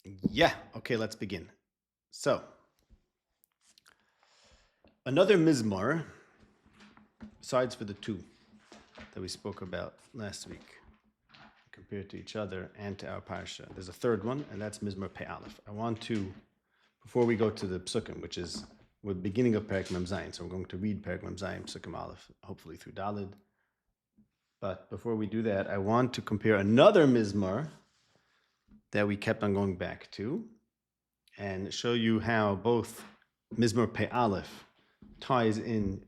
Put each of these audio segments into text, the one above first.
Yeah, okay, let's begin. So, another mizmor, besides for the two that we spoke about last week, compared to each other and to our parsha. There's a third one, and that's mizmor Pei Aleph. I want to, before we go to the psukim, which is we're beginning of Perek Mem Zayin, so we're going to read Perek Mem Zayin, psukim Aleph, hopefully through Dalid. But before we do that, I want to compare another mizmor that we kept on going back to, and show you how both mizmor Pei Aleph ties in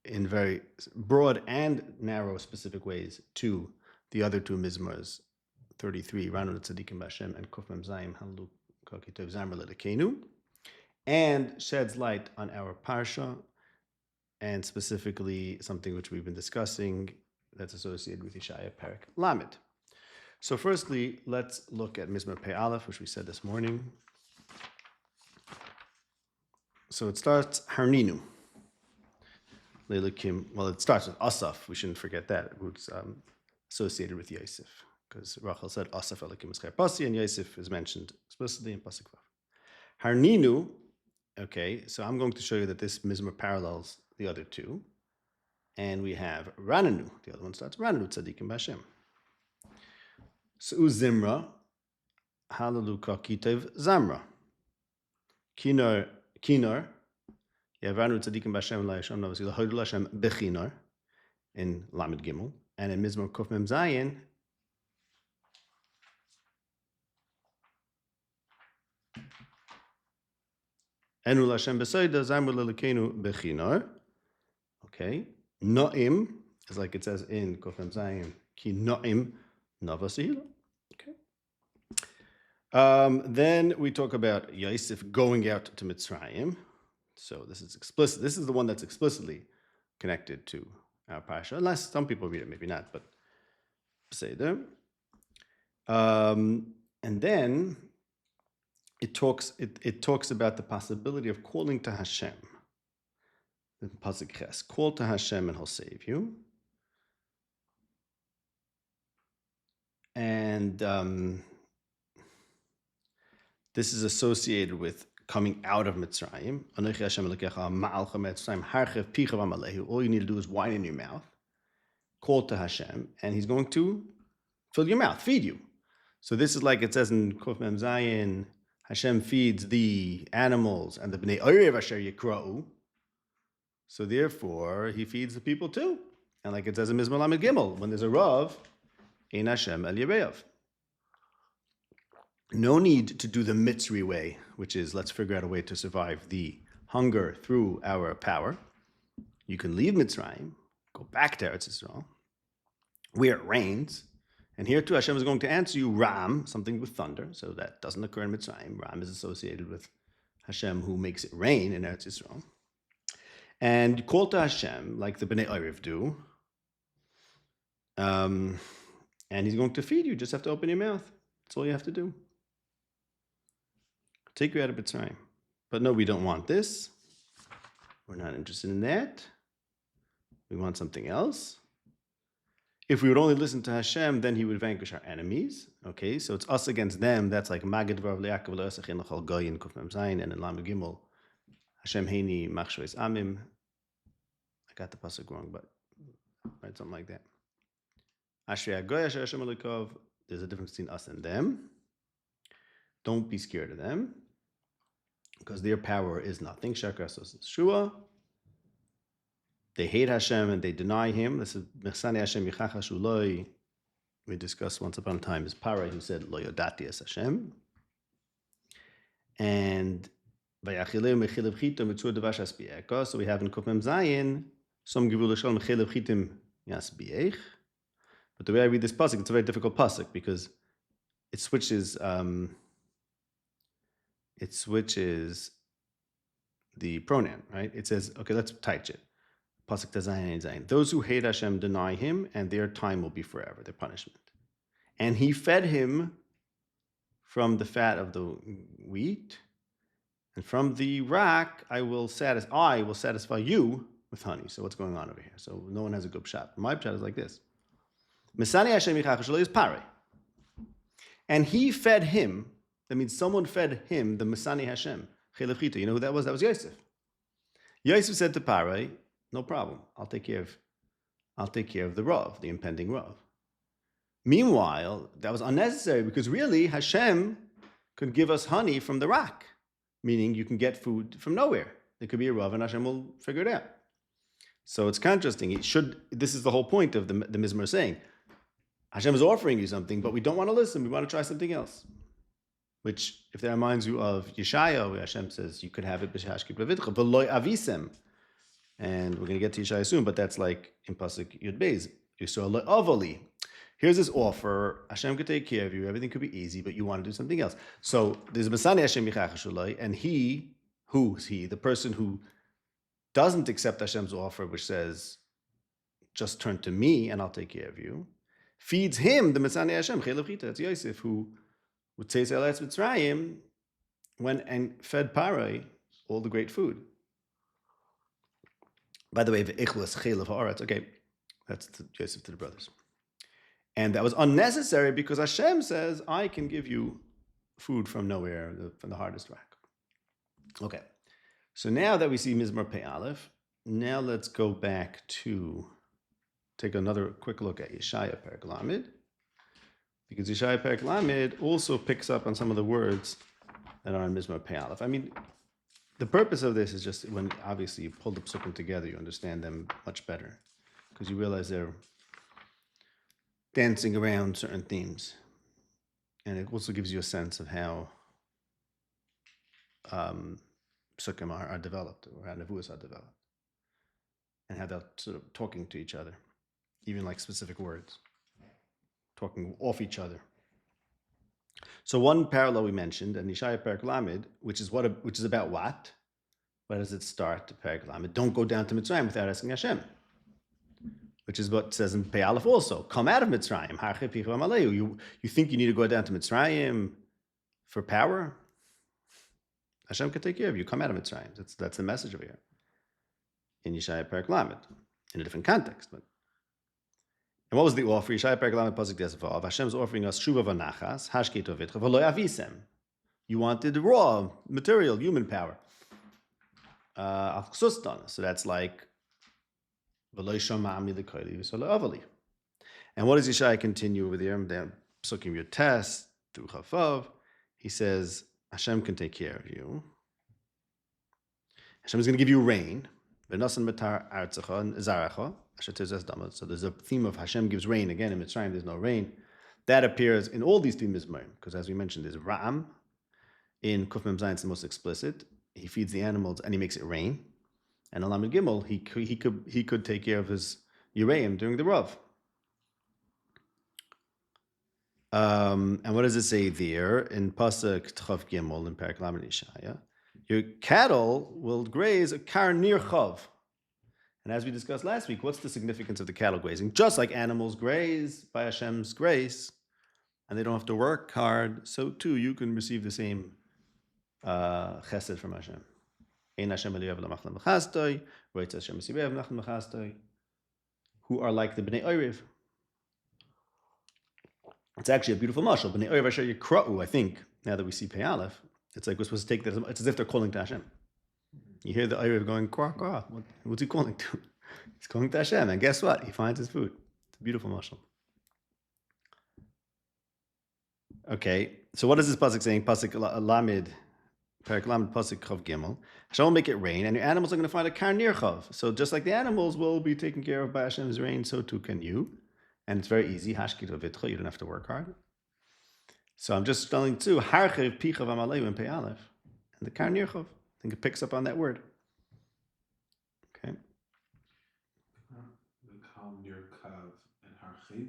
very broad and narrow specific ways to the other two mizmors, 33, Ranu Tzadikim B'Hashem, and Kuf Mem Zayim, Halu Kokitov Zamar L'Lekenu, and sheds light on our parsha, and specifically something which we've been discussing that's associated with Yeshaya Perek Lamed. So firstly, let's look at mizmor Pei Aleph, which we said this morning. So it starts Harninu. Well, it starts with Asaf. We shouldn't forget that. It's associated with Yosef, because Rachel said Asaf Elikim Eschar Pasi, and Yosef is mentioned explicitly in Pasuk Vav. Harninu. Okay, so I'm going to show you that this mizmor parallels the other two, and we have Rananu. The other one starts Rananu Tzadikim B'Hashem. So Zimra, Halaluka Kitev Zamra. Kinor. Yavranu tzadikim b'Hashem la'Hashem navasi l'hodu l'Hashem bechinor in Lamed Gimel, and in Mizmor Kuf Mem Zayin, Enu l'Hashem b'Soida zamru l'Elokenu bechinor. Okay, Noim is like it says in Kuf Mem Zayin, ki Noim navasi. Okay. Then we talk about Yosef going out to Mitzrayim. So this is explicit. This is the one that's explicitly connected to our parsha, unless some people read it, maybe not, but say them. And then it talks about the possibility of calling to Hashem. The pasuk Ches, call to Hashem and He'll save you. And this is associated with coming out of Mitzrayim. All you need to do is wine in your mouth, call to Hashem, and He's going to fill your mouth, feed you. So this is like it says in Kuf Mem Zayin, Hashem feeds the animals and the Bnei Orev Asher Yikra'u. So therefore, He feeds the people too. And like it says in Mizmor Lamed Gimel, when there's a Rav, Ein Hashem El Yereav. No need to do the Mitzri way, which is let's figure out a way to survive the hunger through our power. You can leave Mitzrayim, go back to Eretz Yisrael, where it rains, and here too Hashem is going to answer you Ram, something with thunder, so that doesn't occur in Mitzrayim. Ram is associated with Hashem who makes it rain in Eretz Yisrael. And you call to Hashem like the Bnei Orev do, and He's going to feed you. Just have to open your mouth. That's all you have to do. Take you out of Mitzrayim. But no, we don't want this. We're not interested in that. We want something else. If we would only listen to Hashem, then He would vanquish our enemies. Okay, so it's us against them. That's like Magid V'Rav Le'Yaakov Le'Osachin L'Chol Goyin Kuf Mem Zayin, and in Lamed Gimel, Hashem Heini Machshois Amim. I got the pasuk wrong, but right, something like that. Ashrei HaGoy Asher Hashem Elikov. There's a difference between us and them. Don't be scared of them, because their power is nothing. Shekar Sos Shua. They hate Hashem and they deny Him. This is Mechsani Hashem Yichach Hashuloi. We discussed once upon a time is Parah who said Lo Yodati Es Hashem. And Vayachileu Mechilev Chitim Mitzur Devash Aspieka. So we have in Kuf Mem Zayin Som Givul Shol Mechilev Chitim Yasbiech. But the way I read this pasuk, it's a very difficult pasuk because it switches. It switches the pronoun, right? It says, okay, let's type it. Pasuk Tazayin and Zayin. Those who hate Hashem deny Him, and their time will be forever, their punishment. And He fed him from the fat of the wheat, and from the rock I will satisfy you with honey. So what's going on over here? So no one has a good shot. My shot is like this. Misani Hashem Yichach Shelo is Pare. And He fed him That means someone fed him the Masani Hashem. Chelev Chita. You know who that was? That was Yosef. Yosef said to Parai, no problem. I'll take care of the Rav, the impending Rav. Meanwhile, that was unnecessary because really Hashem could give us honey from the rock, meaning you can get food from nowhere. There could be a Rav and Hashem will figure it out. So it's contrasting. This is the whole point of the Mizmor saying, Hashem is offering you something, but we don't want to listen. We want to try something else. Which, if that reminds you of Yeshaya, where Hashem says, you could have it b'shashki b'levidcha, v'loi avisem. And we're going to get to Yeshaya soon, but that's like in Pasuk Yud Beis. Yisrael lo avali. Here's this offer. Hashem could take care of you. Everything could be easy, but you want to do something else. So there's a Masani Hashem yichachashulai, and who's he? The person who doesn't accept Hashem's offer, which says, just turn to me and I'll take care of you, feeds him the Masani Hashem, Chelev Chita. That's Yosef, who would say Eretz Mitzrayim, went and fed Parai all the great food. By the way, V'echlas Chelev Haaretz. Okay, that's Yosef to the brothers. And that was unnecessary because Hashem says, I can give you food from nowhere, from the hardest rock. Okay, so now that we see Mizmor Pei Aleph, now let's go back to take another quick look at Yeshaya Perek Lamed, because Yeshaya Perek Lamed also picks up on some of the words that are in Mizmor Pei Aleph. I mean, the purpose of this is just when obviously you pull the psukim together, you understand them much better, because you realize they're dancing around certain themes. And it also gives you a sense of how psukim are developed, or how nevuos are developed, and how they're sort of talking to each other, even like specific words, talking off each other. So one parallel we mentioned, and Yeshaya Perek Lamed, which is about what? Where does it start? Perek Lamed, don't go down to Mitzrayim without asking Hashem, which is what it says in Pei Aleph also. Come out of Mitzrayim. You think you need to go down to Mitzrayim for power? Hashem can take care of you. Come out of Mitzrayim. That's the message over here in Yeshaya Perek Lamed, in a different context. And what was the offer? Yeshaya Perek Lamed Pasuk Desavav. Hashem's offering us Shuva v'nachas, hashkei tovitcha, v'lo yavisem. You wanted raw, material, human power. So that's like, v'lo yishama'amni l'koili v'solo avali. And what does Yeshaya continue over there? Psukim Yud Tes, through Chavav. He says, Hashem can take care of you. Hashem is going to give you rain. So there's a theme of Hashem gives rain. Again, in Mitzrayim, there's no rain. That appears in all these three Mizmorim, because as we mentioned, there's Ra'am. In Kuf Mem Zayin, it's the most explicit. He feeds the animals and he makes it rain. And in Lamed Gimel, he could take care of his Yereim during the Rav. And what does it say there in Pasuk Tchav Gimel in Perek Lamed Yeshaya? Your cattle will graze a kar nir chav. And as we discussed last week, what's the significance of the cattle grazing? Just like animals graze by Hashem's grace, and they don't have to work hard, so too you can receive the same chesed from Hashem. Ein Hashem eliyav lamachlan b'chastoi, v'etz Hashem esibev nachlan b'chastoi, who are like the Bnei Orev. It's actually a beautiful mashal. Bnei Orev asher yikra'u, I think, now that we see Pei Aleph, it's like we're supposed to take that, it's as if they're calling to Hashem. You hear the Orev going, kwa, kwa. What's he calling to? He's calling to Hashem, and guess what? He finds his food. It's a beautiful mashal. Okay, so what is this pasuk saying? Pasuk Lamed, Perek Lamed, pasuk Chav Gimel. Hashem will make it rain, and your animals are going to find a kar nir chav. So just like the animals will be taken care of by Hashem's rain, so too can you. And it's very easy. Hashkit ovitcha. You don't have to work hard. So I'm just telling too. Harchev pichav amalei in Pei Aleph, and the kar nir chav. I think it picks up on that word. Okay. Nir kav and harchev.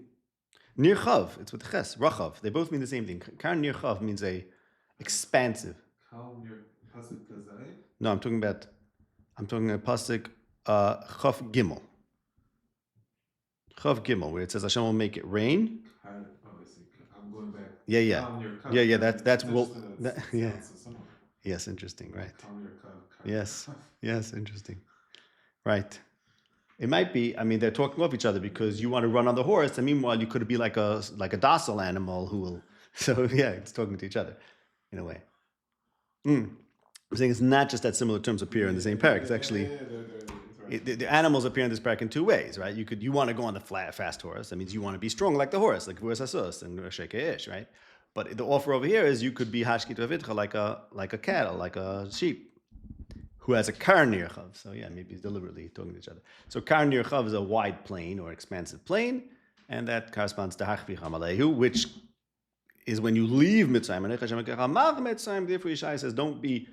Nir chav. It's with ches. Rachav. They both mean the same thing. Kar nir chav means a expansive. No, I'm talking about pasuk Chav Gimel. Chav Gimel, where it says Hashem will make it rain. I'm going back. Yeah. That's well. Yeah. Yes, interesting. Right. Yes, interesting. Right. It might be. I mean, they're talking off each other because you want to run on the horse, and meanwhile you could be like a docile animal who will. So yeah, it's talking to each other. in a way. I'm saying it's not just that similar terms appear in the same parak. It's actually the animals appear in this parak in two ways, right? You want to go on the fast horse. That means you want to be strong like the horse, like Vuas Asus and Shekeish, right? But the offer over here is you could be Hashkit Vavitcha like a cattle, like a sheep, who has a kar nirchav. So yeah, maybe he's deliberately talking to each other. So kar nirchav is a wide plain or expansive plain, and that corresponds to hachvicham alehu, which is when you leave Mitzrayim. Therefore, Yeshaya says, don't be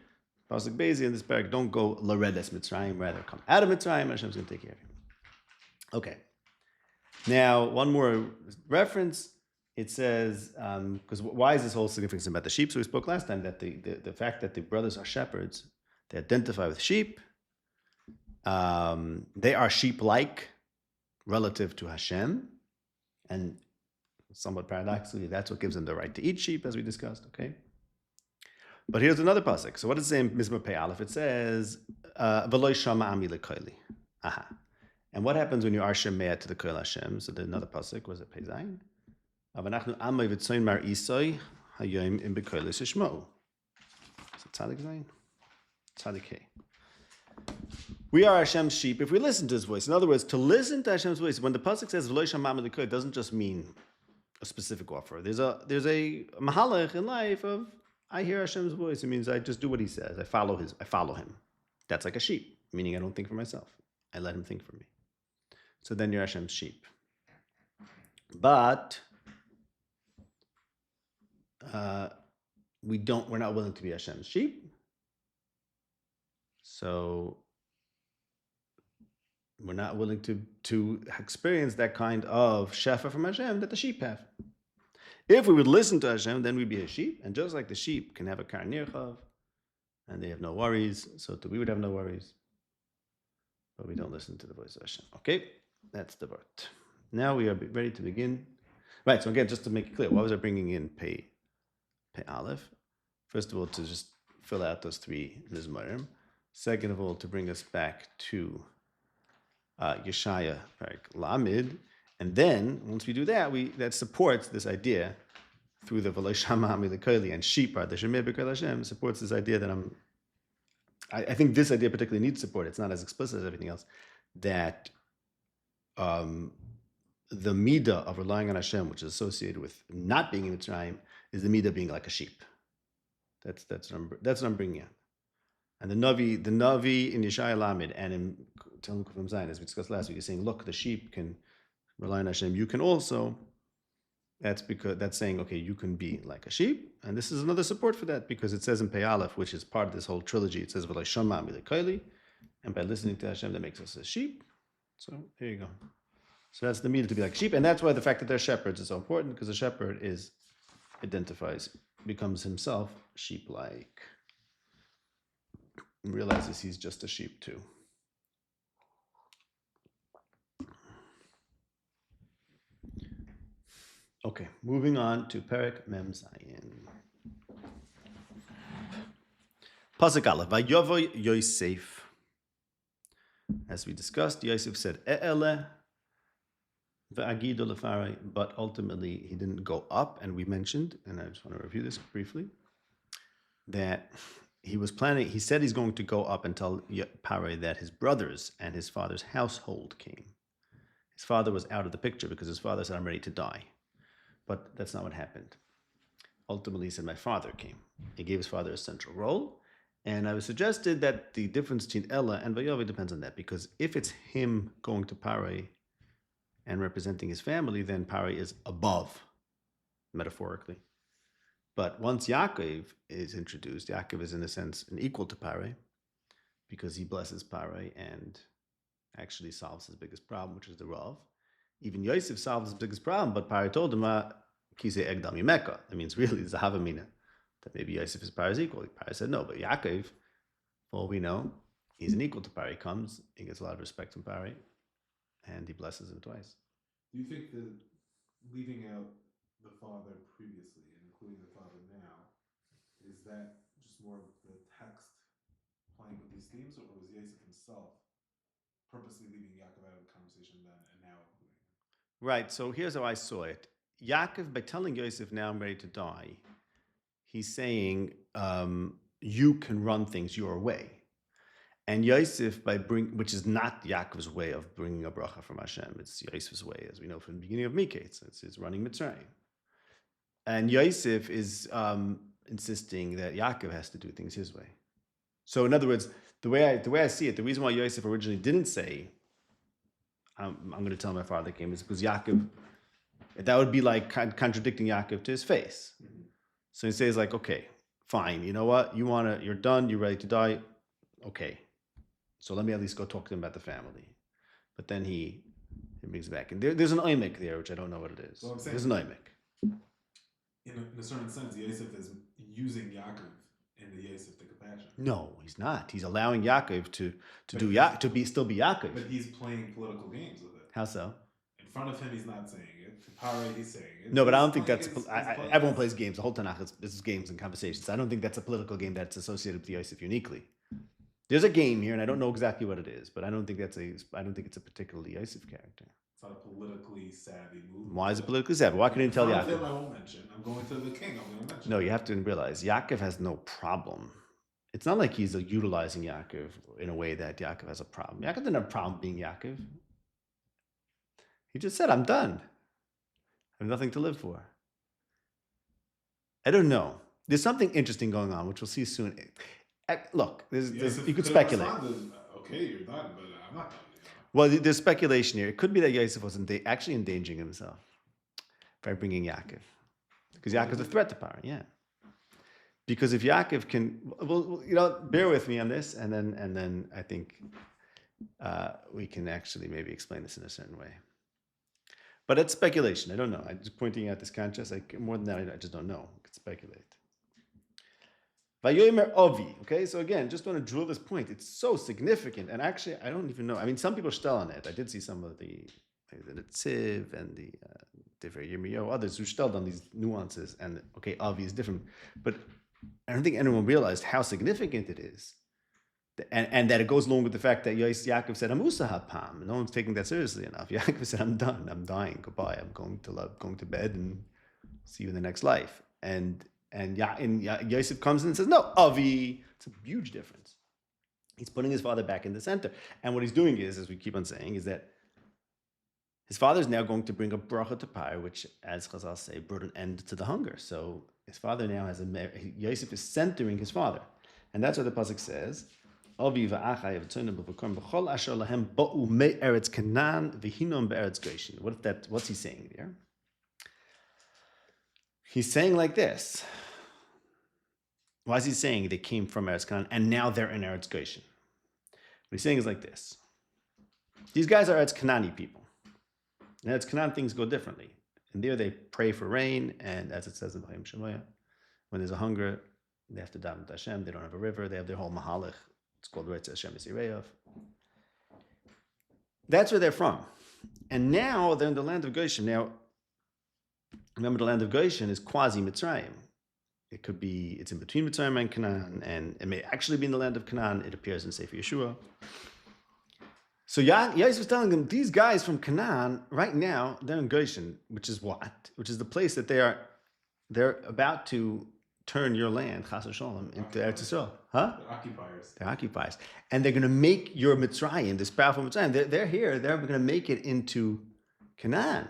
pasuk bezi in this parak. Don't go laredes Mitzrayim. Rather, come out of Mitzrayim. And Hashem's going to take care of you. Okay. Now, one more reference. It says, because why is this whole significance about the sheep? So we spoke last time that the fact that the brothers are shepherds, they identify with sheep. They are sheep-like relative to Hashem. And somewhat paradoxically, that's what gives them the right to eat sheep, as we discussed, okay? But here's another pasuk. So what does it say in Mizmor Pei Aleph? It says, V'lo shama ami lekoili. Aha. And what happens when you are shemea to the koil Hashem? So another pasuk, was it Pei Zayin? Avanachnu amay v'tzoyin mar isoi hayoim im bekoilis yishmou. Is it Tzadik Zayin? Tzadik Hey. We are Hashem's sheep if we listen to His voice. In other words, to listen to Hashem's voice, when the pasuk says "V'lo shama ami lekoili," it doesn't just mean a specific offer. There's a mahalach in life of I hear Hashem's voice. It means I just do what He says. I follow Him. That's like a sheep, meaning I don't think for myself. I let Him think for me. So then you're Hashem's sheep. But we're not willing to be Hashem's sheep. So we're not willing to experience that kind of shefa from Hashem that the sheep have. If we would listen to Hashem, then we'd be a sheep. And just like the sheep can have a kar nirchav, and they have no worries, so too we would have no worries. But we don't listen to the voice of Hashem. Okay, that's the word. Now we are ready to begin. Right, so again, just to make it clear, why was I bringing in Pei Aleph? First of all, to just fill out those three mizmarim. Second of all, to bring us back to Yeshaya Parak Lamed, and then once we do that, that supports this idea through the V'lo shama ami lekoili and sheep are the shemeh b'kol Hashem supports this idea that I think this idea particularly needs support. It's not as explicit as everything else. That the midah of relying on Hashem, which is associated with not being in Mitzrayim, is the midah being like a sheep. That's what I'm bringing out. And the Navi in Yeshaya Lamed and in Talmud Kufim Zayin, as we discussed last week, is saying, look, the sheep can rely on Hashem. You can also. That's saying, okay, you can be like a sheep. And this is another support for that, because it says in Pei Aleph, which is part of this whole trilogy, it says, V'lo shama ami lekoili, and by listening to Hashem, that makes us a sheep. So here you go. So that's the midah to be like sheep. And that's why the fact that they're shepherds is so important, because the shepherd becomes himself sheep-like. And realizes he's just a sheep too. Okay, moving on to Perek Mem Zayin. Pasuk Aleph, Vayovo Yosef. As we discussed, Yosef said, E'ele ve'agido lefarai, but ultimately he didn't go up, and we mentioned, and I just want to review this briefly, that he said he's going to go up and tell Parai that his brothers and his father's household came. His father was out of the picture because his father said, I'm ready to die. But that's not what happened. Ultimately, he said, my father came. He gave his father a central role. And I was suggested that the difference between Ella and Vayovi depends on that, because if it's him going to Parai and representing his family, then Parai is above, metaphorically. But once Yaakov is introduced, Yaakov is in a sense an equal to Parai, because he blesses Parai and actually solves his biggest problem, which is the Rav. Even Yosef solved his biggest problem, but Parai told him, Kise Egdam Yimeka. That means really it's a Havamina, that maybe Yosef is Parai's equal. Parai said no, but Yaakov, for all we know, he's an equal to Parai. He comes, he gets a lot of respect from Parai, and he blesses him twice. Do you think that leaving out the father previously and including the father now, is that just more of the text playing with these themes, or was Yosef himself purposely leaving Yaakov out of the conversation then and now including him? Right, so here's how I saw it. Yaakov, by telling Yosef, now I'm ready to die, he's saying you can run things your way. And Yosef, which is not Yaakov's way of bringing a bracha from Hashem, it's Yosef's way, as we know from the beginning of Miketz. It's running Mitzrayim. And Yosef is insisting that Yaakov has to do things his way. So, in other words, the way I see it, the reason why Yosef originally didn't say, "I'm going to tell my father came," is because Yaakov, that would be like contradicting Yaakov to his face. So he says, like, okay, fine, you know what? You're done. You're ready to die. Okay. So let me at least go talk to him about the family. But then he brings it back. And there's an oimek there, which I don't know what it is. Well, There's an oimek. In a certain sense, Yosef is using Yaakov in the Yosef the compassion. No, he's not. He's allowing Yaakov to still be Yaakov. But he's playing political games with it. How so? In front of him, he's not saying it. To Pare, he's saying it. No, but I don't think that's... everyone plays games. The whole Tanakh is games and conversations. I don't think that's a political game that's associated with Yosef uniquely. There's a game here, and I don't know exactly what it is, but I don't think it's a particularly Yosef character. It's not a politically savvy move. Why is it politically savvy? Why couldn't he tell Yaakov? I won't mention. I'm going to the king. I'm going to mention. No, you have to realize Yaakov has no problem. It's not like he's utilizing Yaakov in a way that Yaakov has a problem. Yaakov didn't have a problem being Yaakov. He just said, "I'm done. I have nothing to live for." I don't know. There's something interesting going on, which we'll see soon. Look, you could speculate. Okay, you're done, but I'm not done. Well, there's speculation here. It could be that Yosef was actually endangering himself by bringing Yaakov, because Yaakov's a threat to power. Yeah, because if Yaakov can, well, bear with me on this, and then I think we can actually maybe explain this in a certain way. But it's speculation. I don't know. I'm just pointing out this contrast. More than that, I just don't know. I could speculate. Vayomer Ovi. Okay, so again, just want to drill this point. It's so significant, and actually, I don't even know. I mean, some people shtel on it. I did see some of the Tziv and the Divrei Yirmiyahu, others who shteled on these nuances. And okay, Ovi is different, but I don't think anyone realized how significant it is, and that it goes along with the fact that Yaakov said, "Amusa hapam." No one's taking that seriously enough. Yaakov said, "I'm done. I'm dying. Goodbye. I'm going to bed and see you in the next life." And Yosef comes in and says, "No, Avi." It's a huge difference. He's putting his father back in the center. And what he's doing is, as we keep on saying, is that his father is now going to bring a bracha to Pai, which, as Chazal say, brought an end to the hunger. So his father now Yosef is centering his father. And that's what the pasuk says. Avi va'achai v'tzonim b'vakom b'chol asher lahem ba'u me'eretz Canaan v'hinom be'eretz Goshen. What's he saying there? He's saying like this. Why is he saying they came from Eretz Canaan and now they're in Eretz Goshen? What he's saying is like this. These guys are Eretz Canaani people. In Eretz Canaan, things go differently. And there they pray for rain, and as it says in Vayim Shemoya, when there's a hunger, they have to daven to Hashem. They don't have a river. They have their whole mahalach. It's called Retz Hashem Yisrael. That's where they're from. And now they're in the land of Goshen. Now, remember, the land of Goshen is quasi-Mitzrayim. It's in between Mitzrayim and Canaan, and it may actually be in the land of Canaan. It appears in Sefer Yeshua. So Yosef was telling them, these guys from Canaan, right now, they're in Goshen, which is what? Which is the place that they're about to turn your land, Chas v'Shalom, into Eretz Yisrael. Huh? They're occupiers. They're occupiers. And they're going to make your Mitzrayim, this powerful Mitzrayim, they're here, they're going to make it into Canaan,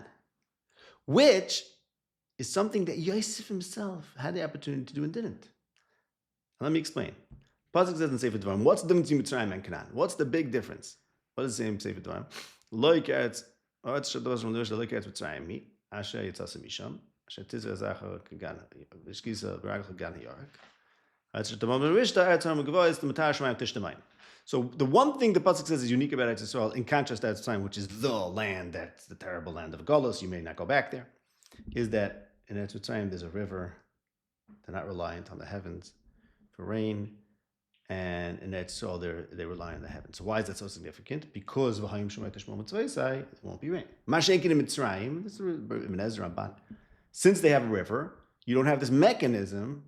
which is something that Yosef himself had the opportunity to do and didn't. Let me explain. Pasuk says in Sefer Dvarim, what's the difference between Mitzrayim and Canaan? What's the big difference? What does it say in Sefer Dvarim? Lo yikeretz, oretz shados from Lo yikeretz Mitzrayim, asher yitzasa misham, asher tizah zachar kagan, v'shkisa v'ragach kagan hiyarik. Oretz shatamam v'rishta, oretz haram gavois, the matar shemayim tishtamayim. So the one thing the pasuk says is unique about Eretz Yisrael, in contrast to Eretz Mitzrayim, which is the land, that's the terrible land of Golos, you may not go back there, is that in Eretz Mitzrayim there's a river. They're not reliant on the heavens for rain. And in Eretz Yisrael, they rely on the heavens. So why is that so significant? Because v'hayim shomei tishmor mitzvosai, it won't be rain. Mashenkin in Mitzrayim, this is Ibn Ezra Ramban. Since they have a river, you don't have this mechanism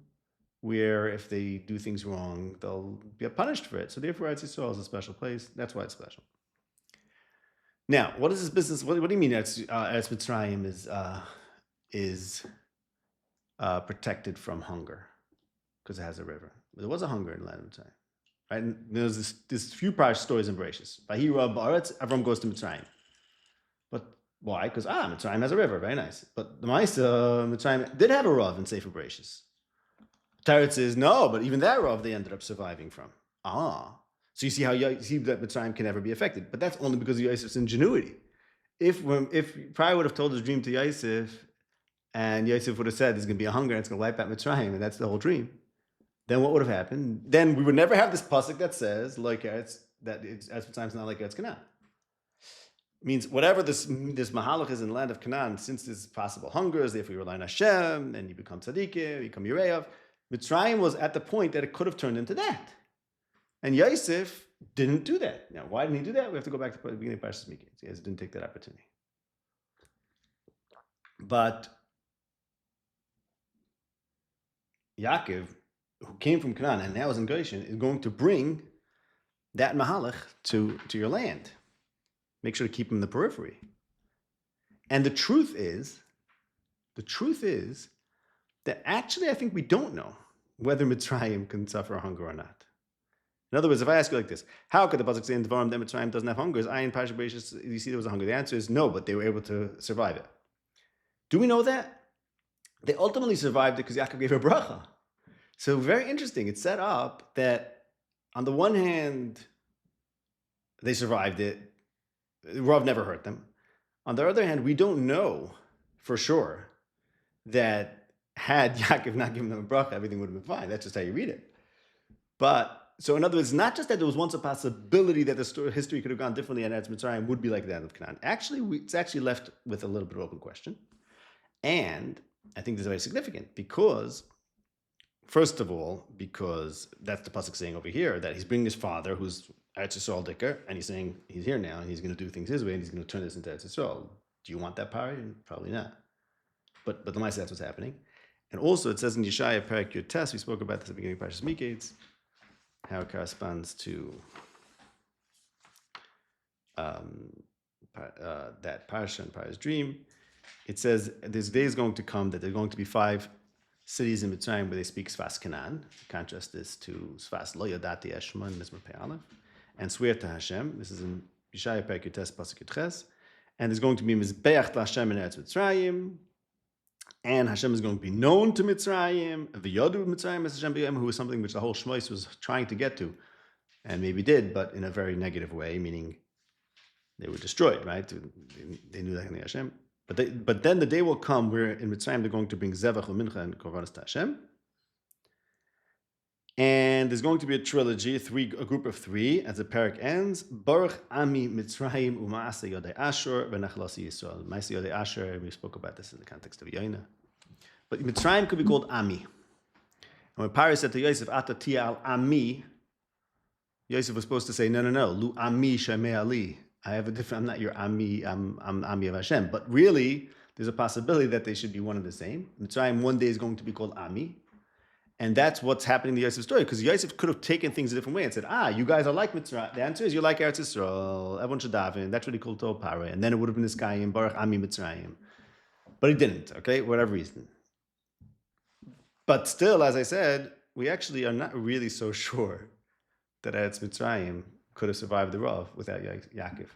where if they do things wrong, they'll be punished for it. So therefore, Eretz Yisrael is a special place. That's why it's special. Now, what is this business? What do you mean Eretz Mitzrayim is protected from hunger? because it has a river. But there was a hunger in the land of Mitzrayim. Right? And there's this few prior stories in Bereshis. Vayira ba'aretz, Avram goes to Mitzrayim. But why? Because Mitzrayim has a river, very nice. But the Ma'aseh, Mitzrayim did have a Rav in Sefer Bereshis. Teretz says no, but even that Rav they ended up surviving from. So you see that Mitzrayim can never be affected. But that's only because of Yosef's ingenuity. If Prior would have told his dream to Yosef, and Yosef would have said there's going to be a hunger and it's going to wipe out Mitzrayim, and that's the whole dream, then what would have happened? Then we would never have this pasuk that says like Eretz, that it's Mitzrayim's not like Eretz Canaan. Means whatever this mahalach is in the land of Canaan, since there's possible hungers, therefore you rely on Hashem, and you become tzaddikim, you become Yireyav. Mitzrayim was at the point that it could have turned into that. And Yosef didn't do that. Now, why didn't he do that? We have to go back to the beginning of Parshas Miketz. He didn't take that opportunity. But Yaakov, who came from Canaan and now is in Goshen, is going to bring that mahalach to your land. Make sure to keep him in the periphery. And the truth is that actually I think we don't know whether Mitzrayim can suffer hunger or not. In other words, if I ask you like this, how could the pasuk say in Devarim that Mitzrayim doesn't have hunger? Is Ayin Parsha Bereshis, you see there was a hunger? The answer is no, but they were able to survive it. Do we know that? They ultimately survived it because Yaakov gave a bracha. So very interesting. It's set up that on the one hand, they survived it. Rav never hurt them. On the other hand, we don't know for sure that had Yaakov not given them a bracha, everything would have been fine. That's just how you read it. But so in other words, not just that there was once a possibility that the history could have gone differently and Eretz Mitzrayim would be like the end of Canaan. Actually, it's actually left with a little bit of open question. And I think this is very significant because, first of all, because that's the pasuk saying over here that he's bringing his father, who's Eretz Yisrael Dicker, and he's saying he's here now and he's going to do things his way and he's going to turn this into Eretz Yisrael. Do you want that power? Probably not. But the Ma'aseh, that's what's happening. And also it says in Yeshaya Perek Yud Tes, we spoke about this at the beginning of Parshas Miketz, how it corresponds to that parsha and Parash's dream. It says this day is going to come that there are going to be 5 cities in Mitzrayim where they speak Sfas Canaan. Contrast this to Sfas Lo Yadati Eshma and Mizmor Pei Aleph, and swear to Hashem. This is in Yeshaya Perek Yud Tes pasuk Yud Ches. And there's going to be Mizbeach to Hashem in Eretz Mitzrayim. And Hashem is going to be known to Mitzrayim. V'yodu Mitzrayim as Hashem b'yem, who is something which the whole Shmois was trying to get to, and maybe did, but in a very negative way, meaning they were destroyed, right? They knew that in Hashem. But then the day will come where in Mitzrayim they're going to bring Zevach L'Mincha and Korbanos to Hashem. And there's going to be a trilogy, a group of 3, as the parak ends. Baruch Ami Mitzrayim U'Ma'aseh Yodei Ashur V'Nachlasi Yisrael. Ma'aseh Yodei Ashur, we spoke about this in the context of Yoina. But Mitzrayim could be called Ami. And when Paro said to Yosef, Ata Tia Al Ami, Yosef was supposed to say, no, Lu Ami Shemei Ali. I'm not your Ami, I'm Ami of Hashem. But really, there's a possibility that they should be one and the same. Mitzrayim one day is going to be called Ami. And that's what's happening in the Yosef story, because Yosef could have taken things a different way and said, you guys are like Mitzrayim. The answer is you're like Eretz Yisrael. Everyone should daven. That's really cool to Paro. And then it would have been this guy in Baruch Ami Mitzrayim. But he didn't, okay, whatever reason. But still, as I said, we actually are not really so sure that Eretz Mitzrayim could have survived the Rav without Yaakov.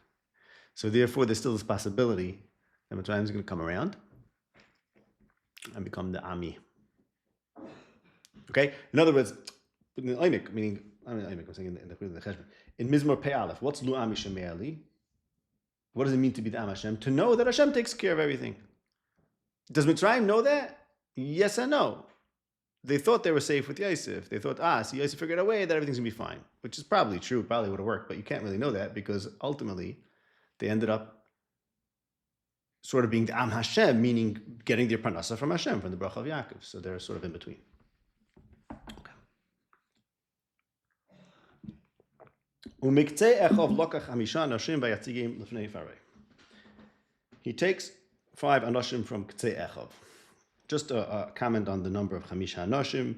So therefore, there's still this possibility that Mitzrayim is going to come around and become the Ami. Okay? In other words, meaning, I'm saying in the Cheshbon, in Mizmor Pei Aleph, what's Lu Ami Shemei Ali? What does it mean to be the Am Hashem? To know that Hashem takes care of everything. Does Mitzrayim know that? Yes and no. They thought they were safe with Yosef. They thought, so Yosef figured out a way that everything's going to be fine, which is probably true, probably would have worked, but you can't really know that because ultimately they ended up sort of being the Am Hashem, meaning getting their parnasa from Hashem, from the bracha of Yaakov. So they're sort of in between. He takes 5 anoshim from K'tzei Echov. Just a comment on the number of Chamisha Anoshim.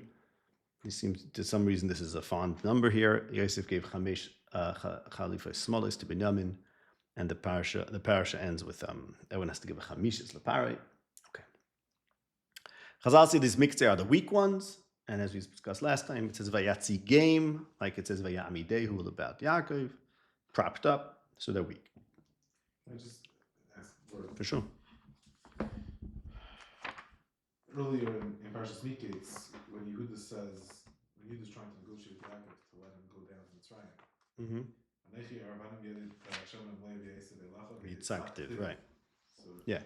It seems, to some reason, this is a fond number here. Yosef gave Chamish Chalifah Smolis to Binyamin, and the parasha ends with everyone has to give a Chamishis L'Parei. Okay. Chazal say these Miktzei are the weak ones, And as we discussed last time, it says Vayatzi game, like it says Vayamidehu about Yaakov, propped up, so they're weak. I just asked For sure. earlier in Parshas Miketz, when Yehuda's trying to negotiate with Yaakov to let him go down to Mitzrayim. Mm-hmm. Right. So Yeah.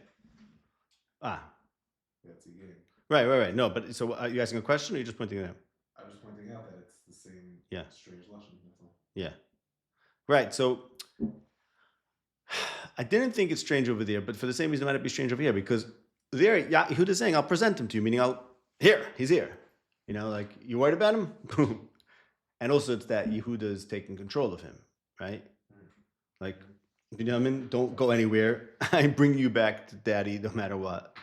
that's the game. Right. No, but so are you asking a question or are you just pointing it out? I was pointing out that it's the same strange lashon. That's all. Yeah. Right. So I didn't think it's strange over there, but for the same reason it might be strange over here because there Yehuda's saying, I'll present him to you, meaning he's here. You know, like you worried about him? Boom. And also it's that Yehuda is taking control of him, right? Like, you know what I mean? Don't go anywhere. I bring you back to daddy no matter what.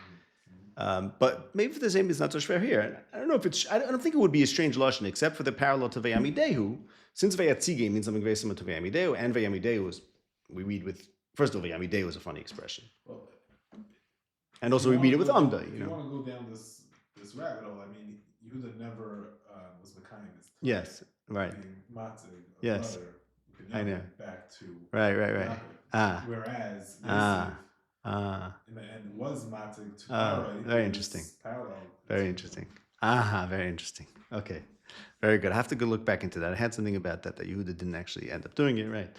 But maybe for the same reason it's not so schwer here. I don't know if I don't think it would be a strange lashon except for the parallel to Vayamidehu. Since Vayatzige means something very similar to Vayamidehu, and Vayamidehu is, we read with, first of all, Vayamidehu is a funny expression. Well, and also we read it with Amda, you want to go down this rabbit hole, I mean, Yehuda never was Mekayim. Yes, right. Matzig, yes. Brother, I know. back to right. Whereas and was Matzig to Parah. Very interesting. Very interesting. Very interesting. Okay. Very good. I have to go look back into that. I had something about that Yehuda didn't actually end up doing it. Right.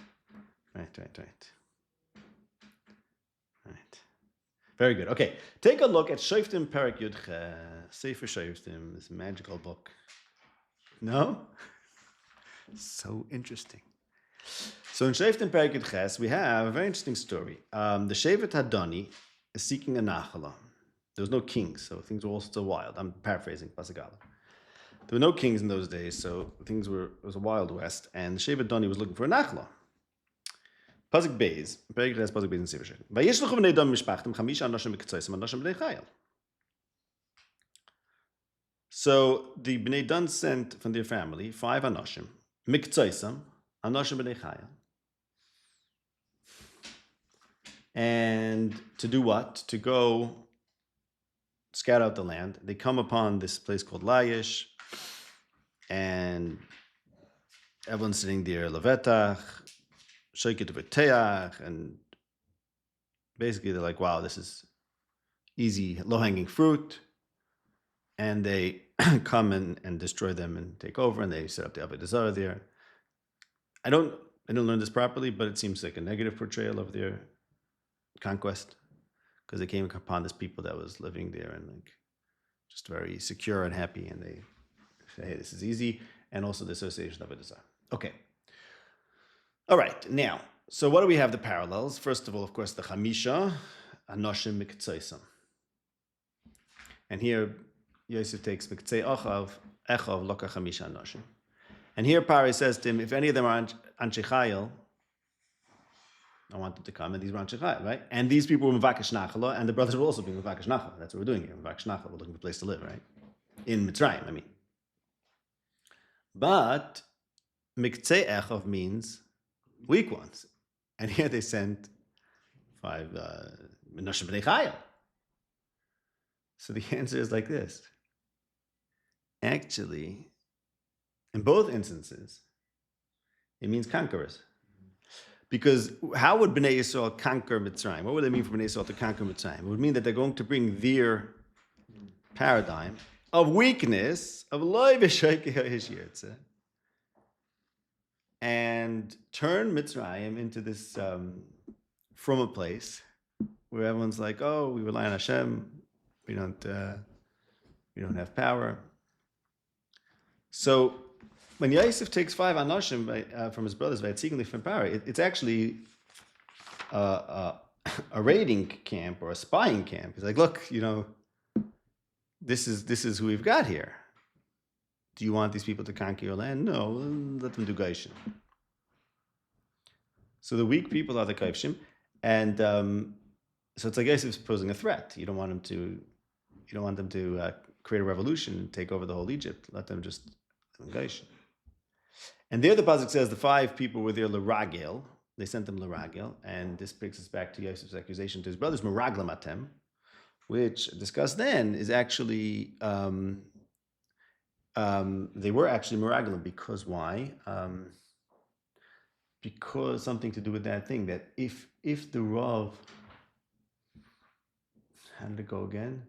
Very good. Okay. Take a look at Shoftim Perek Yud Sefer Shoftim, this magical book. No? So interesting. So in Shoftim Perek Yud Ches, we have a very interesting story. The Shevet Hadani is seeking a nachala. There was no kings, so things were all still wild. I'm paraphrasing Pasuk Aleph. There were no kings in those days, so it was a wild west, and the Shevet Hadani was looking for a nachala. Pasuk Beis, Perek Yud Ches, Pasuk Beis in Sefer Shoftim. Vayishluchu b'nei dam mishpachtim chamisha anashim b'ketzosim anashim b'nei chayil. So the Bnei Dan sent from their family 5 anashim, miktzosam, anashim b'nei chayil. And to do what? To go scout out the land. They come upon this place called Layish, and everyone's sitting there, Levetach, Sheket V'teach, and basically they're like, wow, this is easy, low-hanging fruit. And they come and destroy them and take over, and they set up the Avodah Zarah there. I didn't learn this properly, but it seems like a negative portrayal of their conquest, because they came upon this people that was living there and like just very secure and happy, and they say, hey, this is easy, and also the association of Avodah Zarah. Okay. All right, now, so what do we have the parallels? First of all, of course, the Chamisha, Anoshim Miktzosam. And here, Yosef takes Miktzei Echov Loka Chamisha Anoshim. And here Pari says to him, if any of them are Anshe Chayil, I want them to come, and these were Anshe Chayil, right? And these people were Mevakesh Nachala, and the brothers were also being Mevakesh Nachala. That's what we're doing here, Mevakesh Nachala. We're looking for a place to live, right? In Mitzrayim, I mean. But Miktzei Echov means weak ones. And here they sent 5 Menashim B'nei Chayil. So the answer is like this. Actually, in both instances, it means conquerors. Because how would Bnei Yisrael conquer Mitzrayim? What would it mean for Bnei Yisrael to conquer Mitzrayim? It would mean that they're going to bring their paradigm of weakness, of loy v'shoykei ha'ishiyotze, and turn Mitzrayim into this from a place where everyone's like, oh, we rely on Hashem, we don't have power. So when Yosef takes 5 anashim from his brothers, from power, it's actually a raiding camp or a spying camp. He's like, look, this is who we've got here. Do you want these people to conquer your land? No, let them do Gaishim. So the weak people are the Kaivshim, and so it's like Yosef's posing a threat. You don't want them to create a revolution and take over the whole Egypt. Let them just Gaishim. And there the pasuk says the 5 people were there l'ragel. They sent them l'ragel, and this brings us back to Yosef's accusation to his brothers, meraglam atem, which discussed then is actually They were actually meraglim because why? Because something to do with that thing that if the Rav, how did it go again?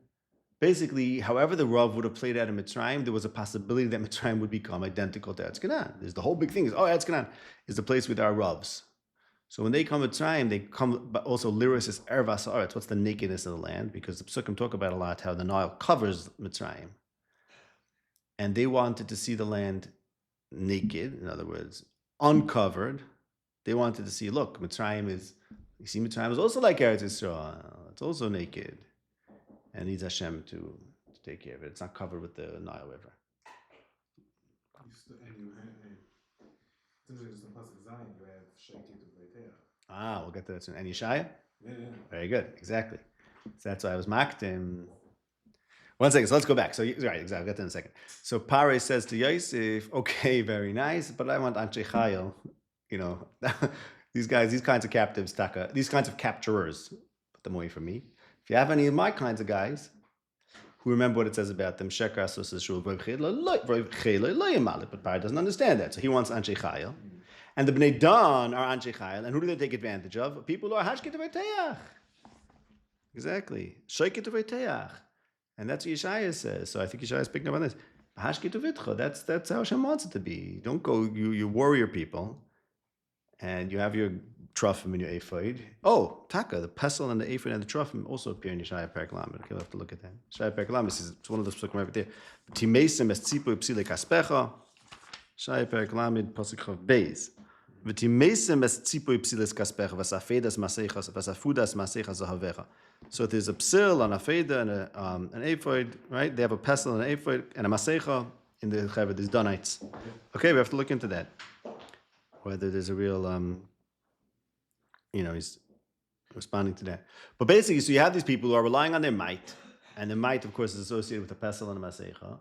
Basically, however the Rav would have played out in Mitzrayim, there was a possibility that Mitzrayim would become identical to Eretz Canaan. There's the whole big thing is, Eretz Canaan is the place with our Ravs. So when they come Mitzrayim, they come, but also Liris is Ervas Haaretz. What's the nakedness of the land? Because the Psukim talk about a lot how the Nile covers Mitzrayim. And they wanted to see the land naked, in other words, uncovered. They wanted to see, look, Mitzrayim is also like Eretz Yisrael. It's also naked. And needs Hashem to take care of it. It's not covered with the Nile River. We'll get to that soon. And Yeshaya? Yeah. Very good, exactly. So that's why I was mocked him. 1 second, so let's go back. So, right, exactly, I'll get to that in a second. So Pare says to Yosef, okay, very nice, but I want Anshe Chayil. These guys, these kinds of captives, these kinds of capturers, put them away from me. If you have any of my kinds of guys who remember what it says about them, but Pare doesn't understand that. So he wants Anshe Chayil. And the Bnei Dan are Anshe Chayil. And who do they take advantage of? People who are Hashkit V'Teach. Exactly. Shoykit V'Teach. And that's what Yeshaya says. So I think Yeshaya is picking up on this. Hashkit V'Tcha. That's how Hashem wants it to be. You don't go, you warrior people. And you have your Truffim in your ephod. Oh, Taka, the pestle and the ephod and the Truffim also appear in Yeshaya Perek Lamed. Okay, we'll have to look at that. Yeshaya Perek Lamed, it's one of the psukim right there. Timesim es tzipu psile kaspecha. Yeshaya Perek Lamed, pasuk chav beis. V'timesim es tzipu psiles kaspecha, v'safedas masechas, v'safudas masechas zahavecha. So there's a psil, an afeda, and an ephod, right? They have a pestle and an ephod, and a masecha in the chaver, there's Danites. Okay, we have to look into that. Whether there's a real, he's responding to that. But basically, so you have these people who are relying on their might, and the might, of course, is associated with the pesel and the masecha,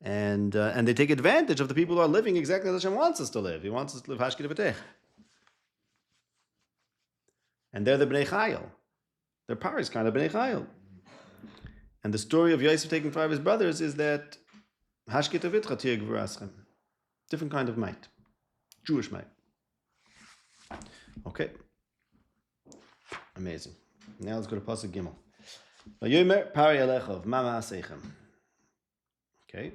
and they take advantage of the people who are living exactly as Hashem wants us to live. He wants us to live hashkid v'tech. And they're the bnei chayil. Their power is kind of bnei chayil. And the story of Yosef taking 5 of his brothers is that hashkid v'tcha tir gvuraschem. Different kind of might. Jewish might. Okay. Amazing. Now let's go to Pasuk Gimel. Vayomer Pari Alechov, Mama Asechem. Okay.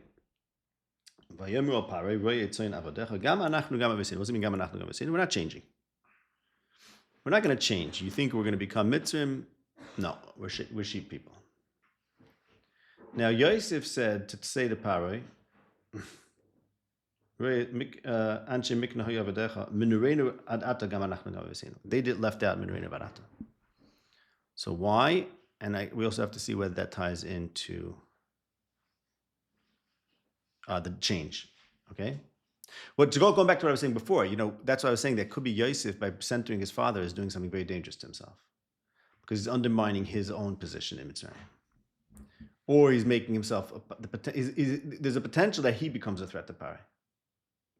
Vayomer al Pari, Roye Etzoin Avodecha, Gama Anachnu Gama Vesinu. What does it mean, Gama Anachnu Gama Vesinu? We're not changing. We're not going to change. You think we're going to become Mitzrim? No, we're sheep people. Now Yosef said to say to Pari, they did left out Minurenu Barata. So why? And we also have to see whether that ties into the change. Okay? Well, going back to what I was saying before, that's what I was saying. That could be Yosef, by centering his father, is doing something very dangerous to himself. Because he's undermining his own position in Mitzrayim. Or he's making himself, there's a potential that he becomes a threat to Pari.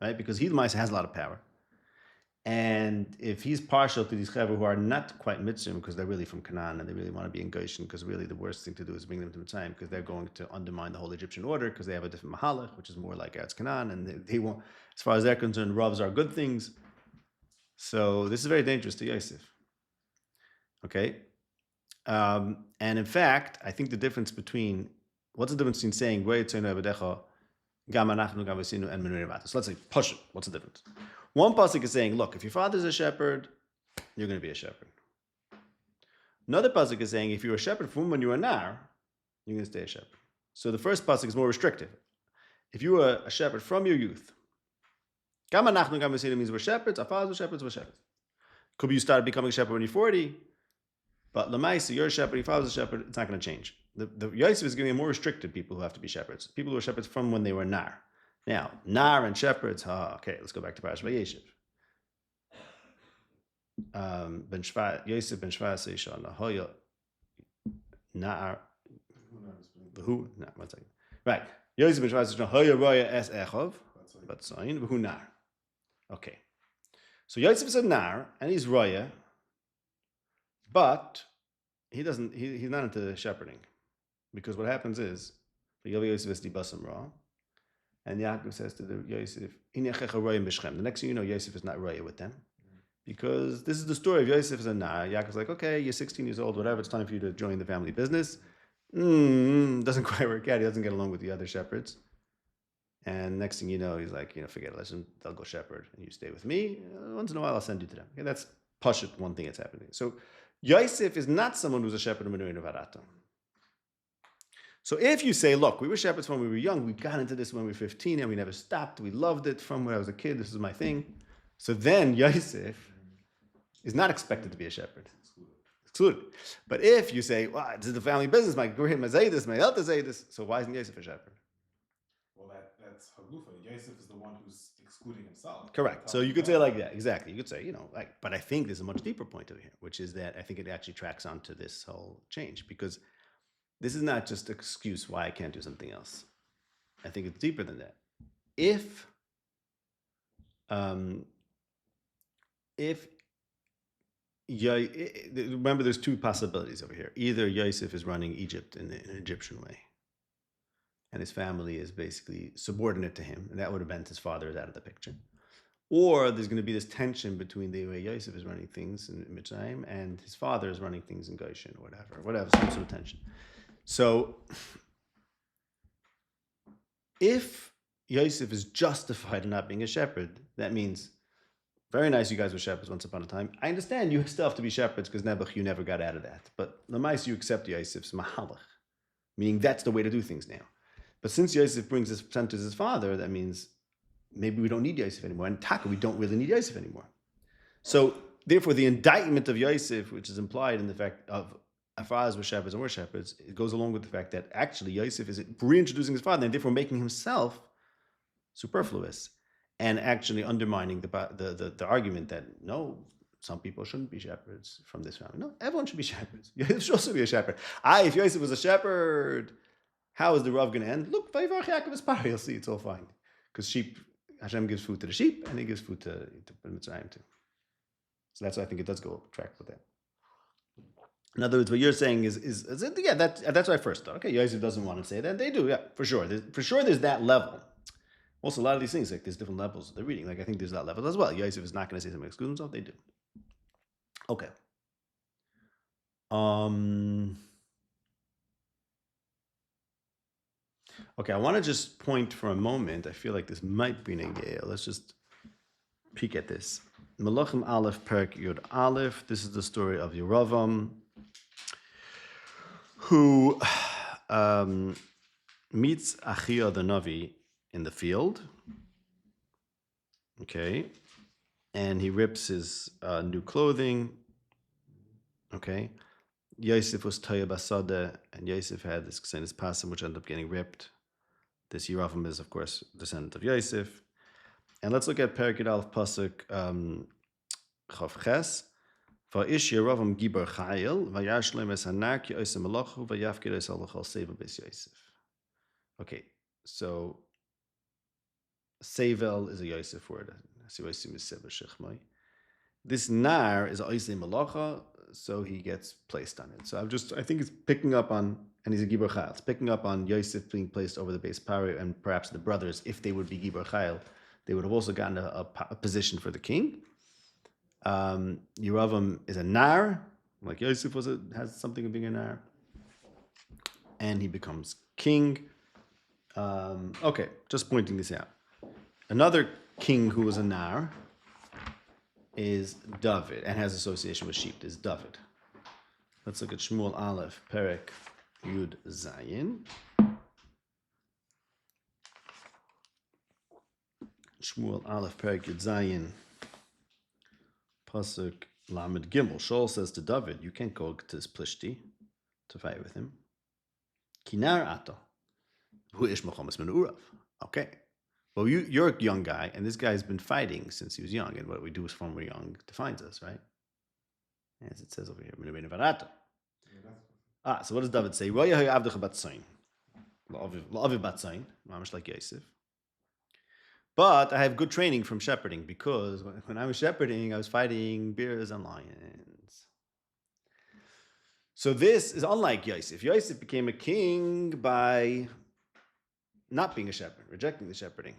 Right? Because he, the Maisa, has a lot of power. And if he's partial to these chaver who are not quite Mitzrim, because they're really from Canaan and they really want to be in Goshen, because really the worst thing to do is bring them to Mitzrayim, because they're going to undermine the whole Egyptian order, because they have a different Mahalach, which is more like Eretz Canaan, and they won't, as far as they're concerned, Ravs are good things. So this is very dangerous to Yosef. Okay? And in fact, I think the difference between, what's the difference between saying, so let's say, push it. What's the difference? One pasuk is saying, look, if your father's a shepherd, you're going to be a shepherd. Another pasuk is saying, if you're a shepherd from when you were a nar, you're going to stay a shepherd. So the first pasuk is more restrictive. If you were a shepherd from your youth, means we're shepherds, our fathers were shepherds, we're shepherds. Could be you started becoming a shepherd when you're 40, but Lamaisa, you're a shepherd, your father's a shepherd, it's not going to change. The Yosef is giving more restricted people who have to be shepherds. People who are shepherds from when they were nar. Now, nar and shepherds, okay, let's go back to Parashat Vayeshev. Yosef ben Shva Seishana, Hoya, nar, who? No, 1 second. Right. Yosef ben Shva Seishana, Hoya Roya Es Echov, Batzayin, who nar. Okay. So Yosef is a nar, and he's Roya, but he's not into shepherding. Because what happens is, the Yosef is Dibasam Ra, And Yaakov says to the Yosef, the next thing you know, Yosef is not roya with them. Because this is the story of Yosef as a Nar. Yaakov's like, okay, you're 16 years old, whatever, it's time for you to join the family business. Doesn't quite work out. He doesn't get along with the other shepherds. And next thing you know, he's like, forget it, they'll go shepherd, and you stay with me. Once in a while, I'll send you to them. Okay, that's Pashut, one thing that's happening. So Yosef is not someone who's a shepherd of Menuhin of Arata. So if you say, look, we were shepherds when we were young, we got into this when we were 15, and we never stopped, we loved it from when I was a kid, this is my thing. So then Yosef is not expected to be a shepherd. Excluded. But if you say, well, this is the family business, my grandma say this, my elder say this, so why isn't Yosef a shepherd? Well, that's Hagufa. Yosef is the one who's excluding himself. Correct. So you could say like that, exactly. You could say, but I think there's a much deeper point over here, which is that I think it actually tracks onto this whole change, because this is not just an excuse why I can't do something else. I think it's deeper than that. Remember, there's two possibilities over here. Either Yosef is running Egypt in an Egyptian way, and his family is basically subordinate to him, and that would have meant his father is out of the picture. Or there's going to be this tension between the way Yosef is running things in Mitzrayim and his father is running things in Goshen, or whatever, some sort of tension. So, if Yosef is justified in not being a shepherd, that means, very nice you guys were shepherds once upon a time. I understand you still have to be shepherds because Nebuch, you never got out of that. But Lamais, you accept Yosef's mahalach, meaning that's the way to do things now. But since Yosef centers his father, that means maybe we don't need Yosef anymore. And Taka, we don't really need Yosef anymore. So, therefore, the indictment of Yosef, which is implied in the fact of as far as we're shepherds, it goes along with the fact that actually Yosef is reintroducing his father and therefore making himself superfluous and actually undermining the argument that no, some people shouldn't be shepherds from this family. No, everyone should be shepherds. Yosef should also be a shepherd. If Yosef was a shepherd, how is the Rav going to end? Look, Vayvarach Yaakov es parah, you'll see, it's all fine. Because sheep, Hashem gives food to the sheep and he gives food to Mitzrayim too. So that's why I think it does go track with that. In other words, what you're saying is that's what I first thought. Okay, Yosef doesn't want to say that. They do, yeah, for sure. There's that level. Also, a lot of these things, like there's different levels of the reading. Like I think there's that level as well. Yosef is not going to say something exclude himself. They do. Okay. Okay, I want to just point for a moment. I feel like this might be Negea. Let's just peek at this. Melachim Aleph, Perek Yud Aleph. This is the story of Yeravam, who meets Achia the Navi in the field. Okay. And he rips his new clothing. Okay. Yosef was Taya Basada, and Yosef had this Ksenis Pasim, which ended up getting ripped. This Yeravam is, of course, descendant of Yosef. And let's look at Perek Yud Aleph Pasuk Chav Ches. Va'ish Yeravam Gibar Chayil, Vayashlem es Hanar ki Oisem Melachu, Vayafkir es Alachal Sevel Bes Yosef. Okay, so Sevel is a Yosef word. This Nar is Oisem Melacha, so he gets placed on it. So I think it's picking up on, and he's a Gibar Chayil. It's picking up on Yosef being placed over the base Pari, and perhaps the brothers, if they would be Gibar Chayil, they would have also gotten a position for the king. Yeravam is a Nar, like Yosef has something of being a Nar, and he becomes king. Okay, just pointing this out. Another king who was a Nar is David and has association with sheep. Is David. Let's look at Shmuel Aleph, Perek Yud Zayin. Shmuel Aleph, Perek Yud Zayin. Pasuk Lamed Gimel. Shaul says to David, you can't go to this Plishti to fight with him. Kinar Ato. Hu ish Mechomes min Urav. Okay. Well, you're a young guy, and this guy's been fighting since he was young, and what we do is from we're young defines us, right? As it says over here, so what does David say? Like Yosef. But I have good training from shepherding, because when I was shepherding, I was fighting bears and lions. So this is unlike Yosef. Yosef became a king by not being a shepherd, rejecting the shepherding.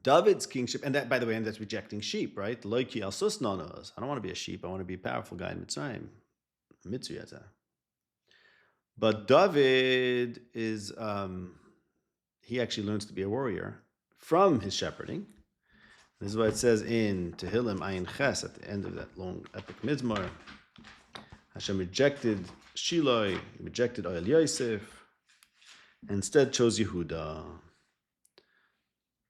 David's kingship, and that, by the way, and that's rejecting sheep, right? Loiki al sus nanos. I don't want to be a sheep. I want to be a powerful guy in Mitzrayim. Mitzvah. But David is, he actually learns to be a warrior from his shepherding. This is what it says in Tehillim Ayin Ches at the end of that long epic Mizmor. Hashem rejected Shiloh, he rejected Oyel Yosef, and instead chose Yehuda.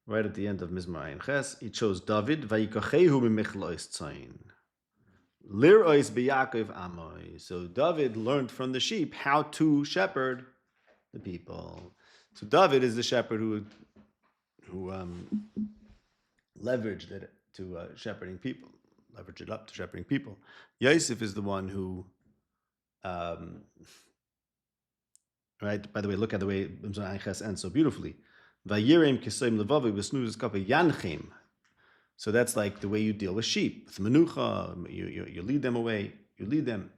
Right at the end of Mizmor Ayin Ches, he chose David, Vayikachehu b'michlois tzayin. Lirois b'Yaakov amoy. So David learned from the sheep how to shepherd the people. So David is the shepherd who leveraged it to shepherding people, leveraged it up to shepherding people. Yosef is the one who, right? By the way, look at the way Mizmor Ayin Ches ends so beautifully. Vayirem kisoim levavi v'snuz kape yanchem. So that's like the way you deal with sheep. With menucha, you lead them away, you lead them.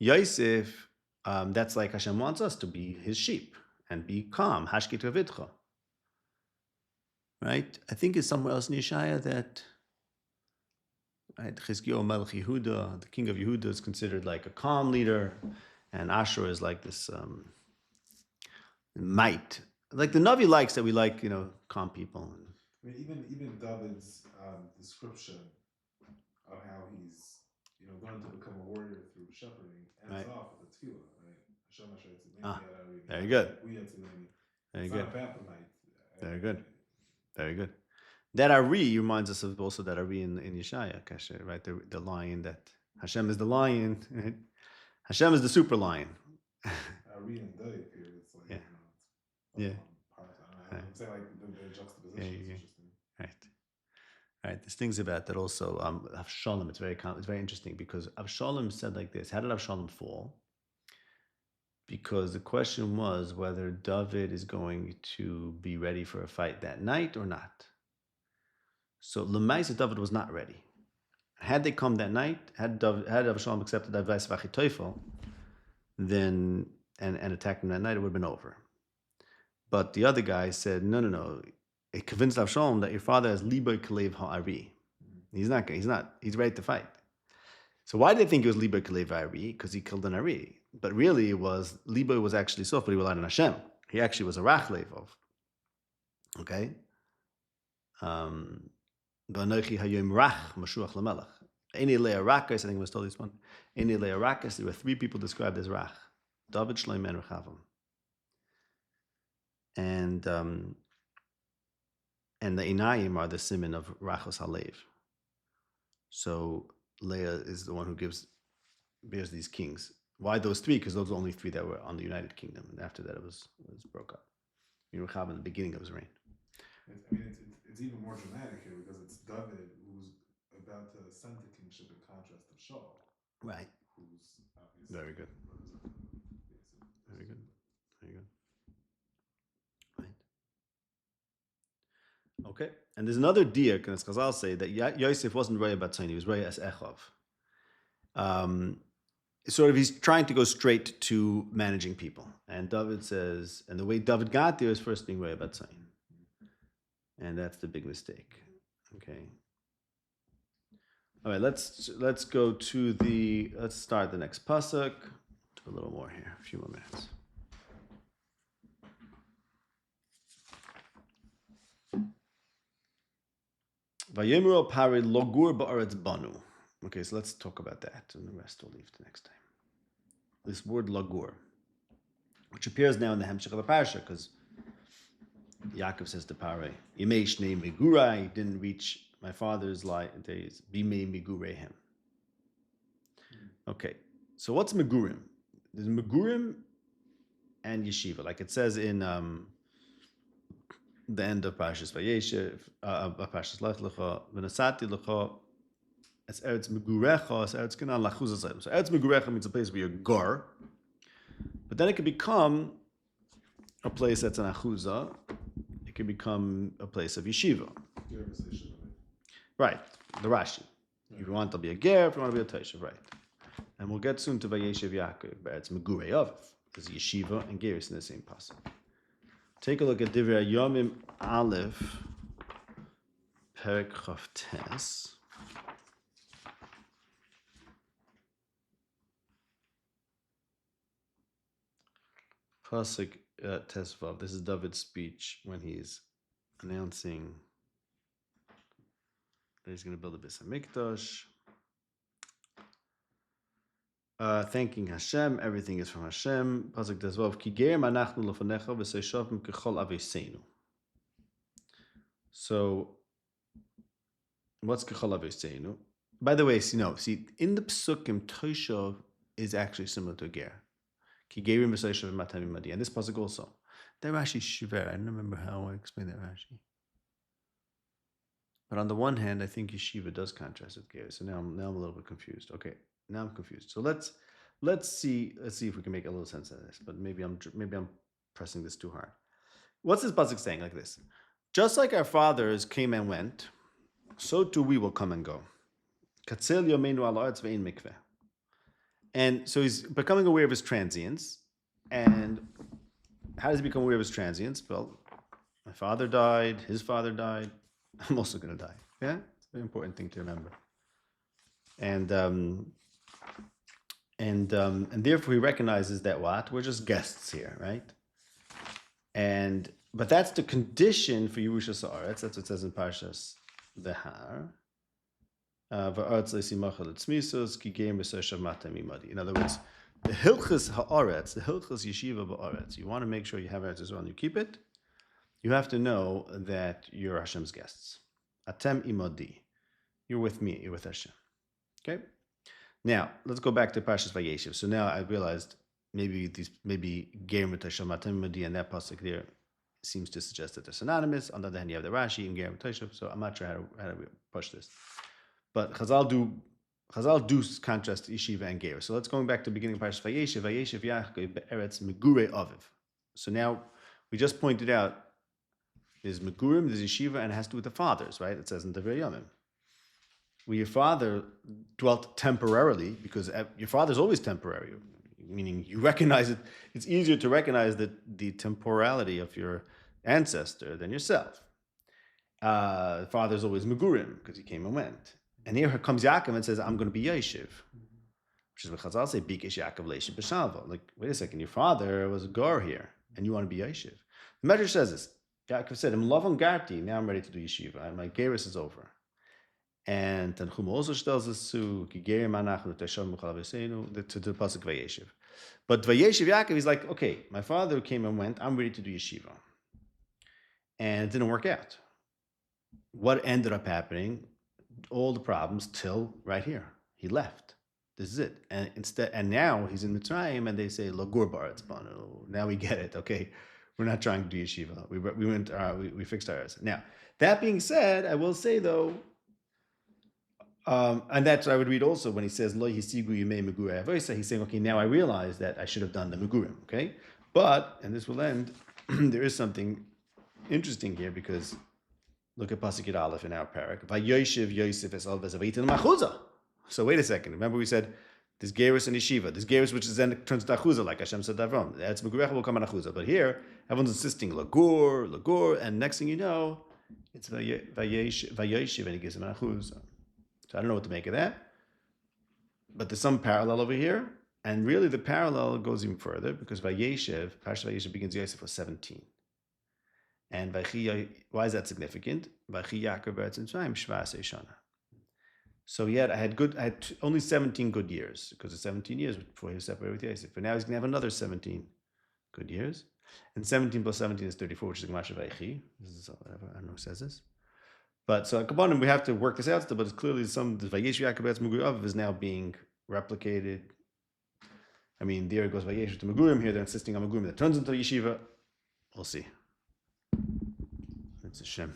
Yosef, that's like Hashem wants us to be his sheep and be calm. Hashkit v'vidcha. Right? I think it's somewhere else in Yeshaya that, right, Chizkiyahu Melech Yehuda, the king of Yehuda, is considered like a calm leader, and Ashur is like this might. Like the Navi likes that we like, calm people. I mean, even David's description of how he's, learned to become a warrior through shepherding ends off with a tefillah, right? Very good. Very good. Very good. Very good. That Ari reminds us of also that Ari in Yeshaya, right? The lion that Hashem is the lion, right? Hashem is the super lion. Ari and David here, it's like, yeah. I would say like the juxtaposition is interesting. Right. There's things about that also. Avshalom, it's very interesting because Avshalom said like this. How did Avshalom fall? Because the question was whether David is going to be ready for a fight that night or not. So Lemaisa, David was not ready. Had they come that night, had Avshalom accepted the advice of Achitophel, then and attacked him that night, it would have been over. But the other guy said, no. It convinced Avshalom that your father has Liboy Kalev Ha'ari. He's ready to fight. So why did they think it was Liboy Kalev Ha'ari? Because he killed an Ari. But really it was, Liboy was actually soft, but he relied on Hashem. He actually was a Rach Levov. Okay? V'anochi hayom rach mashuach lamelech. Eni lea rakas, I think it was told this one. Eni lea rakas, there were three people described as Rach. David, Shlomo, and Rechavam. And the Inayim are the siman of Rachos Halev. So Leah is the one who bears these kings. Why those three? Because those are the only three that were on the United Kingdom. And after that, it was broke up. Rechavam in the beginning of his reign. It's even more dramatic here because it's David who's about to ascend to kingship in contrast to Shaul. Right. Who's obviously very good. Very good. Very good. Okay, and there's another diak, and as Chazal say, that Yosef wasn't Raya Batzayin, he was Raya as Echov. Sort of, he's trying to go straight to managing people. And David says, and the way David got there is first being Raya Batzayin. And that's the big mistake. Okay. All right, let's go to let's start the next pasuk. Do a little more here, a few more minutes. Vayimro pari logur ba'aretz banu. Okay, so let's talk about that, and the rest we'll leave to next time. This word logur, which appears now in the Hemshech of the Parsha, because Yaakov says to Pare, Yemei shnei megurai, didn't reach my father's days, bimei megurehem. Okay, so what's megurim? There's megurim and yeshiva, like it says in the end of Parshas Vayeshev, Parshas Lech Lecha, V'nasati Lecha, it's Eretz Megurecha, it's Eretz Canaan Lachuz Hashem. So Eretz Megurecha means a place where you're gar, but then it can become a place that's an achuzah. It can become a place of yeshiva. Right, the Rashi. If you want to be a ger, if you want to be a teishav, right. And we'll get soon to Vayeshev Yaakov, but it's Megurei Aviv. There's yeshiva and geris in the same pasuk. Take a look at Divrei Yomim Aleph, Perek Chav Tes. Pasuk Tesvav. This is David's speech when he's announcing that he's going to build a Beis Hamikdash. Thanking Hashem, everything is from Hashem. Pasuk Tesvav. Ki gerim anachnu lefanecha v'seishavim kechol aveseinu. So, what's kechol aveseinu? By the way, see in the psukim, Toshav is actually similar to ger. Ki gerim v'seishavim matami madi, and this pasuk also. That Rashi is shver. I don't remember how I explained that Rashi. But on the one hand, I think yeshiva does contrast with ger. So now I'm a little bit confused. Okay. Now I'm confused. So let's see if we can make a little sense of this. But maybe I'm pressing this too hard. What's this pasuk saying? Like this: just like our fathers came and went, so too we will come and go. Katzel yomeinu al haaretz ve'ein mikveh. And so he's becoming aware of his transience. And how does he become aware of his transience? Well, my father died. His father died. I'm also going to die. Yeah, it's a very important thing to remember. And therefore he recognizes that what? We're just guests here, right? But that's the condition for Yerushas Haaretz. That's what it says in Parshas V'har. V'aretz le'simachah le'tzmisos ki gerim v'seishav matam imadi. In other words, the Hilchas Haaretz, the Hilchas Yeshiva Ba'aretz, you want to make sure you have Eretz Yisrael and you keep it. You have to know that you're Hashem's guests. Atem imadi. You're with me. You're with Hashem. Okay. Now let's go back to Parshas Vayeshev. So now I realized maybe Gerim v'Toshav Matam Imadi and that pasuk there seems to suggest that they're synonymous. On the other hand, you have the Rashi and Gerim v'Toshav. So I'm not sure how to push this. But Chazal do contrast Yeshiva and Ger. So let's go back to the beginning of Parshas Vayeshev. Vayeshev Yaakov be'eretz Megurei Aviv. So now we just pointed out there's Megurim, there's Yeshiva, and it has to do with the fathers, right? It says in Divrei Yomim. Where your father dwelt temporarily, because your father's always temporary, meaning you recognize it. It's easier to recognize the temporality of your ancestor than yourself. Father's always Megurim, because he came and went. And here comes Yaakov and says, I'm going to be Yeshiv. Which is what Chazal say, Bikesh Yaakov Leishiv B'Shalva. Like, wait a second, your father was a Gar here, and you want to be Yeshiv. The Medrash says this. Yaakov said, I'm Lavan Garti, now I'm ready to do Yeshiva. My Geras is over. And Tanchum also tells us to the pasuk Vayeshev. But Vayeshev Yaakov, he's like, okay, my father came and went, I'm ready to do yeshiva. And it didn't work out. What ended up happening? All the problems till right here. He left. This is it. And now he's in Mitzrayim, and they say Lagur Baretz Banu. Now we get it. Okay, we're not trying to do yeshiva. We fixed ours. Now that being said, I will say though. And that's what I would read also when he says Lo Yisigu Yimei Megurei Avosa. He's saying, okay, now I realize that I should have done the Megurim. Okay, but and this will end. There is something interesting here because look at Pasuk Yud Aleph in our parak. Vayoshev Yosef es al v'zavitin machuzah. So wait a second. Remember we said there's Gerus and Yeshiva. There's Gerus which is then turns to Achuzah like Hashem said Avram. That's Megurecha will come on Achuzah. But here everyone's insisting Lagur, and next thing you know, it's Vayoshev and he gives him an Achuzah. So I don't know what to make of that. But there's some parallel over here. And really the parallel goes even further because Vayeshev, Parshat Vayeshev begins Yosef was 17. And why is that significant? So I had only 17 good years because of 17 years before he was separated with Yosef. But now he's going to have another 17 good years. And 17 plus 17 is 34, which is Gemash Vaychi. This is whatever, I don't know who says this. But so Kabbanim, we have to work this out still, but it's clearly the Vayesh Yaakov Be'etz Megurav is now being replicated. I mean, there it goes Vayesh to Megurim, here they're insisting on Megurim that turns into Yeshiva. We'll see. It's a shame.